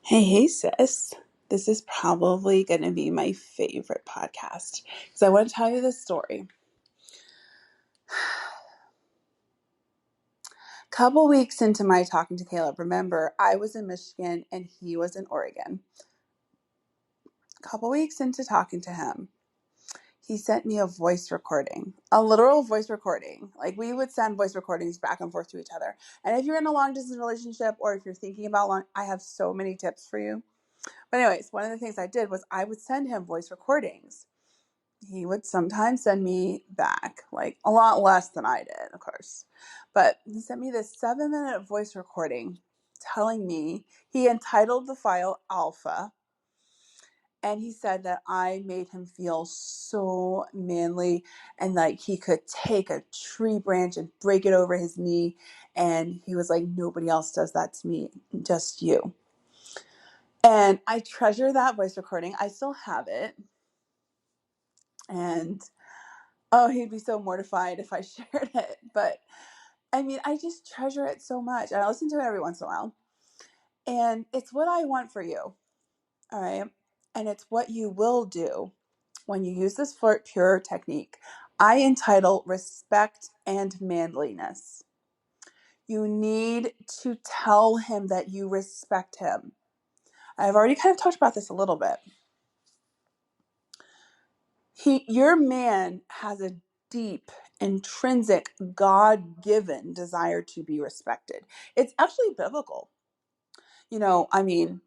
Hey, sis. This is probably going to be my favorite podcast because I want to tell you this story. Couple weeks into my talking to Caleb, remember, I was in Michigan and he was in Oregon. Couple weeks into talking to him, he sent me a voice recording, a literal voice recording. Like, we would send voice recordings back and forth to each other. And if you're in a long distance relationship or if you're thinking about I have so many tips for you. But anyways, one of the things I did was I would send him voice recordings. He would sometimes send me back, like a lot less than I did, of course. But he sent me this 7-minute voice recording telling me he entitled the file Alpha. And he said that I made him feel so manly and like he could take a tree branch and break it over his knee. And he was like, nobody else does that to me, just you. And I treasure that voice recording. I still have it. And oh, he'd be so mortified if I shared it. But I mean, I just treasure it so much. And I listen to it every once in a while. And it's what I want for you. All right. And it's what you will do when you use this flirt pure technique. I entitle Respect and Manliness. You need to tell him that you respect him. I've already kind of talked about this a little bit. Your man has a deep, intrinsic, God-given desire to be respected. It's actually biblical. I mean,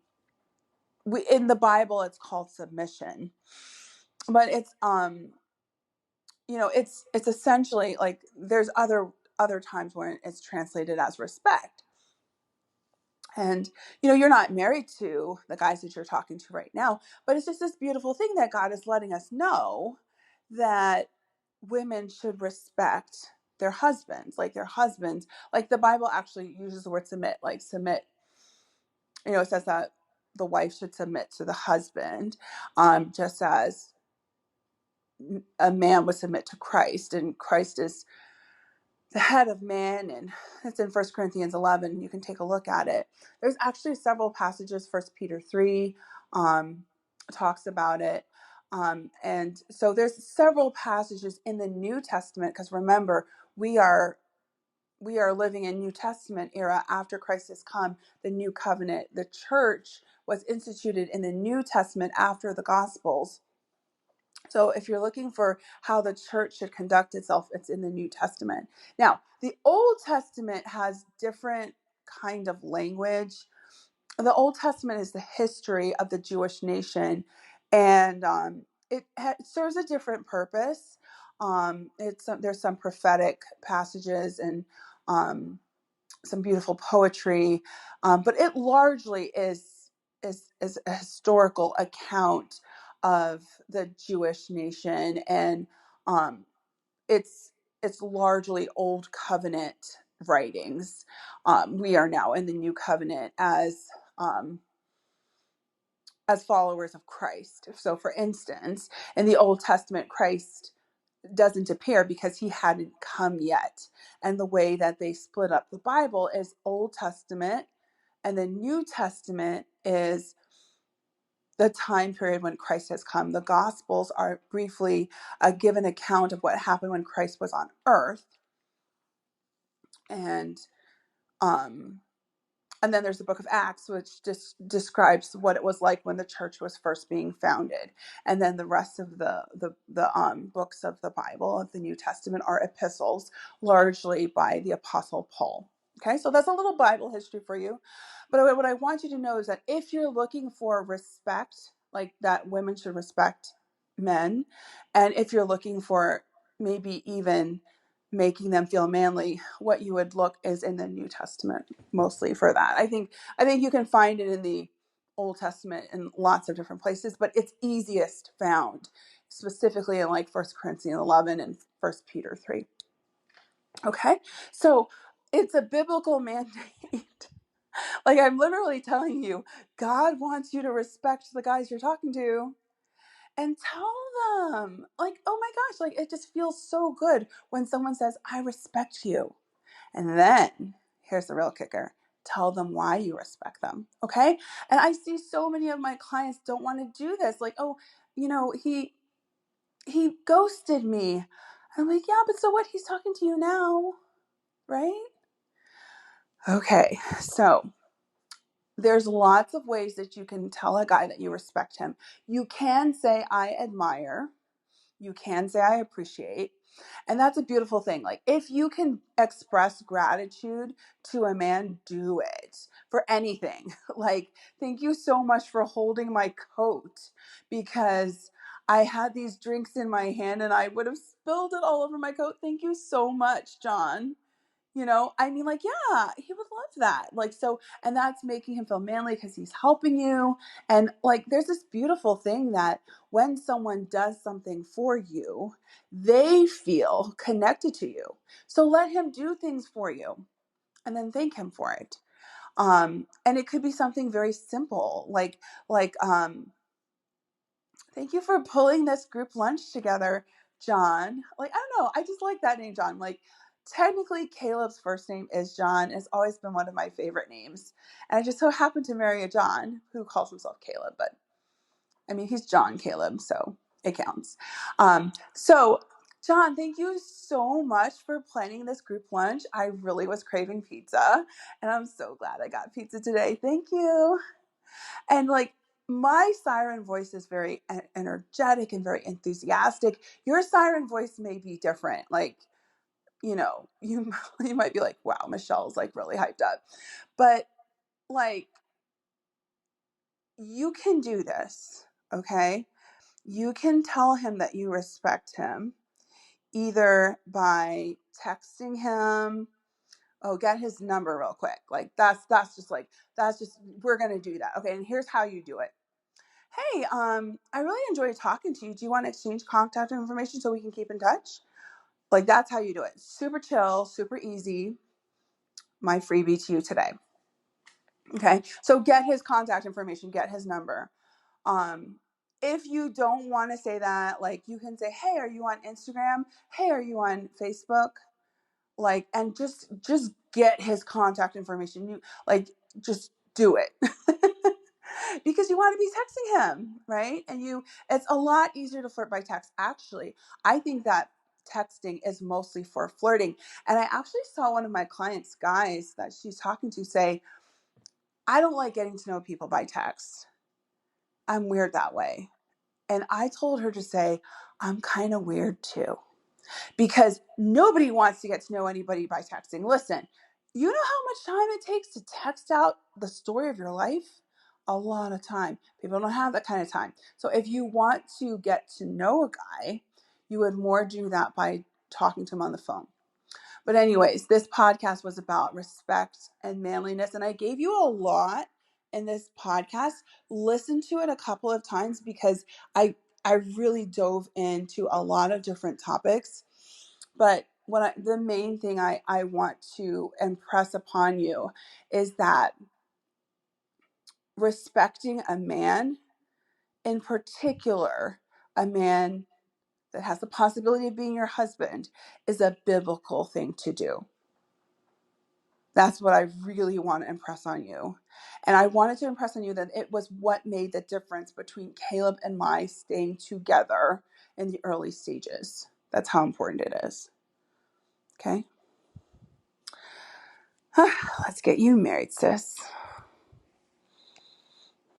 in the Bible, it's called submission, but it's essentially like there's other times when it's translated as respect. And, you're not married to the guys that you're talking to right now, but it's just this beautiful thing that God is letting us know that women should respect their husbands, like the Bible actually uses the word submit, like submit, it says that the wife should submit to the husband, just as a man would submit to Christ, and Christ is the head of man, and it's in 1 Corinthians 11. You can take a look at it. There's actually several passages. 1 Peter 3 talks about it. And so there's several passages in the New Testament, because remember, we are living in New Testament era after Christ has come, the new covenant. The church was instituted in the New Testament after the Gospels. So if you're looking for how the church should conduct itself, it's in the New Testament. Now, the Old Testament has different kind of language. The Old Testament is the history of the Jewish nation, and it serves a different purpose. There's some prophetic passages and some beautiful poetry, but it largely is a historical account of the Jewish nation, and it's largely Old Covenant writings. We are now in the New Covenant as followers of Christ. So, for instance, in the Old Testament, Christ doesn't appear because he hadn't come yet. And the way that they split up the Bible is Old Testament, and the New Testament is the time period when Christ has come. The Gospels are briefly a given account of what happened when Christ was on earth. And then there's the book of Acts, which just describes what it was like when the church was first being founded. And then the rest of the books of the Bible, of the New Testament, are epistles, largely by the Apostle Paul. Okay, so that's a little Bible history for you. But what I want you to know is that if you're looking for respect, like that women should respect men, and if you're looking for maybe even making them feel manly, what you would look is in the New Testament mostly for that. I think you can find it in the Old Testament in lots of different places, but it's easiest found specifically in like 1 Corinthians 11 and 1 Peter 3. Okay, so it's a biblical mandate. Like, I'm literally telling you, God wants you to respect the guys you're talking to and tell them, like, oh my gosh, like, it just feels so good when someone says, I respect you. And then here's the real kicker. tell them why you respect them. Okay. And I see so many of my clients don't want to do this. Like, oh, he ghosted me. I'm like, yeah, but so what? He's talking to you now, right? Okay. So there's lots of ways that you can tell a guy that you respect him. You can say, I admire. You can say, I appreciate. And that's a beautiful thing. Like, if you can express gratitude to a man, do it for anything. Like, thank you so much for holding my coat because I had these drinks in my hand and I would have spilled it all over my coat. Thank you so much, John. I mean, like, yeah, he would love that. Like, so, and that's making him feel manly because he's helping you. And like, there's this beautiful thing that when someone does something for you, they feel connected to you. So let him do things for you and then thank him for it. And it could be something very simple, like, thank you for pulling this group lunch together, John. Like, I don't know. I just like that name, John. Like, technically, Caleb's first name is John. It's always been one of my favorite names. And I just so happened to marry a John who calls himself Caleb. But, I mean, he's John Caleb, so it counts. So, John, thank you so much for planning this group lunch. I really was craving pizza, and I'm so glad I got pizza today. Thank you. And like, my siren voice is very energetic and very enthusiastic. Your siren voice may be different. Like, you might be like, wow, Michelle's like really hyped up. But like, you can do this, okay? You can tell him that you respect him either by texting him. Oh, get his number real quick. Like, that's just we're going to do that. Okay, and here's how you do it. Hey, I really enjoyed talking to you. Do you want to exchange contact information so we can keep in touch? Like, that's how you do it. Super chill, super easy. My freebie to you today. Okay, so get his contact information, get his number. If you don't want to say that, like, you can say, hey, are you on Instagram? Hey, are you on Facebook? Like, and just get his contact information. You like, just do it. Because you want to be texting him, right? And it's a lot easier to flirt by text. Actually, I think that texting is mostly for flirting. And I actually saw one of my clients' guys that she's talking to say, I don't like getting to know people by text. I'm weird that way. And I told her to say, I'm kind of weird too. Because nobody wants to get to know anybody by texting. Listen, you know how much time it takes to text out the story of your life? A lot of time. People don't have that kind of time. So if you want to get to know a guy, you would more do that by talking to him on the phone. But anyways, this podcast was about respect and manliness, and I gave you a lot in this podcast. Listen to it a couple of times because I really dove into a lot of different topics. But the main thing I want to impress upon you is that respecting a man, in particular, a man that has the possibility of being your husband, is a biblical thing to do. That's what I really want to impress on you. And I wanted to impress on you that it was what made the difference between Caleb and my staying together in the early stages. That's how important it is. Okay? Let's get you married, sis.